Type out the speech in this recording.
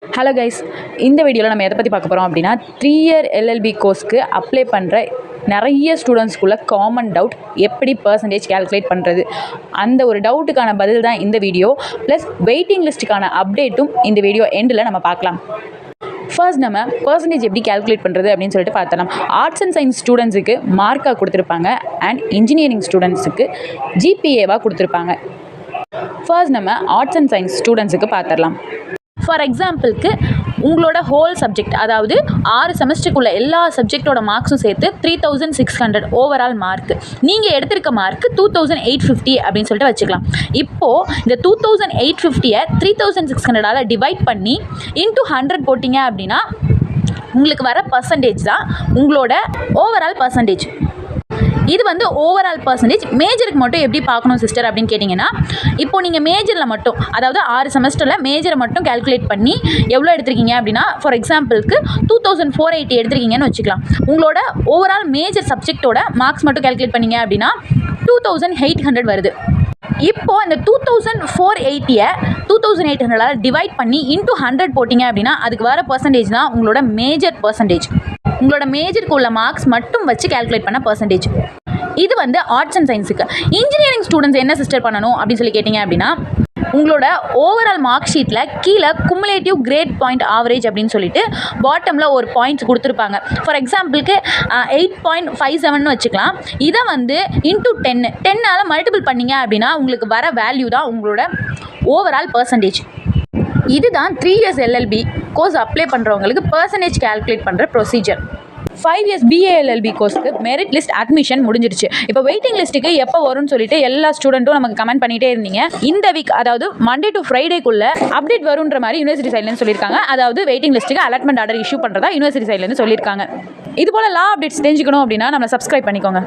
Hello guys, இந்த வீடியோவில் நம்ம எதை பற்றி பார்க்க போகிறோம் அப்படின்னா 3 year LLB கோர்ஸ்க்கு அப்ளை பண்ணுற நிறைய ஸ்டூடெண்ட்ஸ்குள்ள காமன் டவுட் எப்படி பர்சன்டேஜ் கேல்குலேட் பண்ணுறது, அந்த ஒரு டவுட்டுக்கான பதில் தான் இந்த வீடியோ. ப்ளஸ் வெயிட்டிங் லிஸ்ட்டுக்கான அப்டேட்டும் இந்த வீடியோ எண்டில் நம்ம பார்க்கலாம். ஃபர்ஸ்ட் நம்ம பர்சன்டேஜ் எப்படி கேல்குலேட் பண்ணுறது அப்படின்னு சொல்லிட்டு பார்த்தலாம். ஆர்ட்ஸ் அண்ட் சயின்ஸ் ஸ்டூடெண்ட்ஸுக்கு மார்க்காக கொடுத்துருப்பாங்க அண்ட் இன்ஜினியரிங் ஸ்டூடெண்ட்ஸுக்கு ஜிபிஏவாக கொடுத்துருப்பாங்க. ஃபர்ஸ்ட் நம்ம ஆர்ட்ஸ் அண்ட் சயின்ஸ் ஸ்டூடெண்ட்ஸுக்கு பார்த்துடலாம். ஃபார் எக்ஸாம்பிளுக்கு உங்களோட ஹோல் சப்ஜெக்ட், அதாவது 6 செமஸ்டருக்குள்ள எல்லா சப்ஜெக்டோட மார்க்ஸும் சேர்த்து 3600 ஓவரால் மார்க். நீங்கள் எடுத்திருக்க மார்க் 2850 அப்படின்னு சொல்லிட்டு வச்சுக்கலாம். இப்போது இந்த 2850-ஐ 3600ஆல் டிவைட் பண்ணி இன்ட்டு 100 போட்டிங்க அப்படின்னா உங்களுக்கு வர பர்சன்டேஜ் தான் உங்களோட ஓவரால் பர்சன்டேஜ். இது வந்து ஓவரால் பர்சன்டேஜ். மேஜருக்கு மட்டும் எப்படி பார்க்கணும் சிஸ்டர் அப்படின்னு கேட்டிங்கன்னா, இப்போது நீங்கள் மேஜரில் மட்டும், அதாவது 6 செமஸ்டரில் மேஜரை மட்டும் கேல்குலேட் பண்ணி எவ்வளோ எடுத்திருக்கீங்க அப்படின்னா, ஃபார் எக்ஸாம்பிளுக்கு 2480 எடுத்திருக்கீங்கன்னு வச்சுக்கலாம். உங்களோட ஓவரால் மேஜர் சப்ஜெக்டோட மார்க்ஸ் மட்டும் கேல்குலேட் பண்ணிங்க அப்படின்னா 2800 வருது. இப்போது இந்த 2480-ஐ 2800ஆல் டிவைட் பண்ணி இன்ட்டு 100 போட்டிங்க அப்படின்னா அதுக்கு வர பர்சன்டேஜ் தான் உங்களோட மேஜர் பர்சன்டேஜ். உங்களோட மேஜருக்கு உள்ள மார்க்ஸ் மட்டும் வச்சு கேல்குலேட் பண்ண பர்சன்டேஜ். இது வந்து ஆர்ட்ஸ் அண்ட் சயின்ஸுக்கு. இன்ஜினியரிங் ஸ்டூடெண்ட்ஸ் என்ன சிஸ்டர் பண்ணணும் அப்படின்னு சொல்லி கேட்டிங்க அப்படின்னா, உங்களோட ஓவரால் மார்க் ஷீட்டில் கீழே குமுலேட்டிவ் கிரேட் பாயிண்ட் ஆவரேஜ் அப்படின்னு சொல்லிட்டு பாட்டமில் ஒரு பாயிண்ட்ஸ் கொடுத்துருப்பாங்க. ஃபார் எக்ஸாம்பிளுக்கு 8.57 வச்சுக்கலாம். இதை வந்து இன்ட்டு 10ஆல் மல்டிபிள் பண்ணிங்க அப்படின்னா உங்களுக்கு வர வேல்யூ தான் உங்களோட ஓவரால் பர்சன்டேஜ். இதுதான் 3 years LLB கோர்ஸ் அப்ளை பண்ணுறவங்களுக்கு பர்சன்டேஜ் கேல்குலேட் பண்ணுற ப்ரொசீஜர். 5 years BA LLB கோர்ஸ்க்கு மெரிட் லிஸ்ட் அட்மிஷன் முடிஞ்சிருச்சு. இப்போ வெயிட்டிங் லிஸ்ட்டுக்கு எப்போ வரும்னு சொல்லிட்டு எல்லா ஸ்டூடெண்ட்டும் நமக்கு கமெண்ட் பண்ணிகிட்டே இருந்தீங்க. இந்த வீக், அதாவது மண்டே டு ஃப்ரைடேக்குள்ளே அப்டேட் வருன்ற மாதிரி யூனிவர்சிட்டி சைட்லேருந்து சொல்லியிருக்காங்க. அதாவது வெயிட்டிங் லிஸ்ட்டுக்கு அலாட்மெண்ட் ஆர்டர் இஷ்யூ பண்ணுறதா யூனிவர்சிட்டி சைட்லேருந்து சொல்லியிருக்காங்க. இது போல் லா அப்டேட்ஸ் தெரிஞ்சுக்கணும் அப்படின்னா நம்மளை சப்ஸ்கிரைப் பண்ணிக்கோங்க.